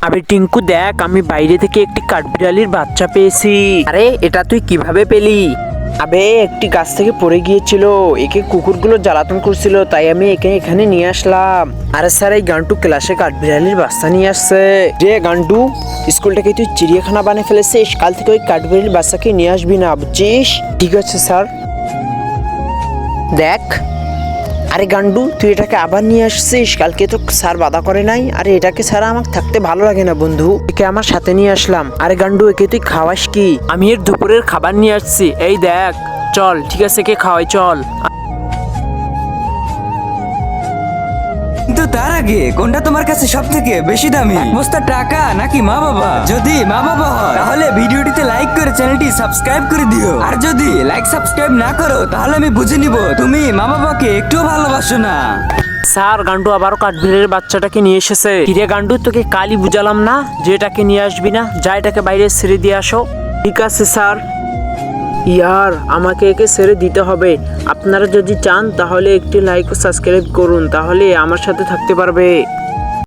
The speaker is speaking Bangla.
আবে টিঙ্কু দেখ, আমি বাইরে থেকে একটি কাঠবিড়ালির বাচ্চা পেয়েছি। আরে এটা তুই কিভাবে পেলি? আবে একটি গাছ থেকে পড়ে গিয়েছিল, একে কুকুরগুলো জ্বালাতন করছিল, তাই আমি একে এখানে নিয়ে আসলাম। আরে স্যার, এই গান্টু ক্লাসে কাঠবিড়ালির বাচ্চা নিয়ে আসছে। রে গান্টু, স্কুলটাকে তুই চিড়িয়াখানা বানিয়ে ফেলেছিস, কাল থেকে ওই কাঠবিড়ালির বাচ্চাকে নিয়ে আসবি না, বুঝছিস? ঠিক আছে স্যার। দেখ, আরে গান্ডু, তুই এটাকে আবার নিয়ে আসছিস, কালকে তো স্যার বাধা করে নাই। আরে এটাকে ছাড়া আমার থাকতে ভালো লাগে না বন্ধু, একে আমার সাথে নিয়ে আসলাম। আরে গান্ডু, একে তুই খাওয়াস কি? আমি এর দুপুরের খাবার নিয়ে আসছি, এই দেখ। চল, ঠিক আছে, একে খাওয়াই, চল। কিন্তু তার আগে কোনটা তোমার কাছে সব থেকে বেশি দামি, এক বস্তা টাকা নাকি মা বাবা? যদি মা বাবা হয় তাহলে ভিডিওটিতে লাইক করে চ্যানেলটি সাবস্ক্রাইব করে দিও, আর যদি লাইক সাবস্ক্রাইব না করো তাহলে আমি বুঝে নিব তুমি মা বাবাকে একটুও ভালোবাসো না। স্যার, গান্ডু আবারও কাঠবিড়ালির বাচ্চাটাকে নিয়ে এসেছে। কিরে গান্ডু, তোকে কালই বুঝালাম না যে এটাকে নিয়ে আসবি না, যা এটাকে বাইরে ছেড়ে দিয়ে আসো। ঠিক আছে স্যার। ইয়ার, আমাকে একে ছেড়ে দিতে হবে। আপনারা যদি চান তাহলে একটি লাইক ও সাবস্ক্রাইব করুন, তাহলে আমার সাথে থাকতে পারবে।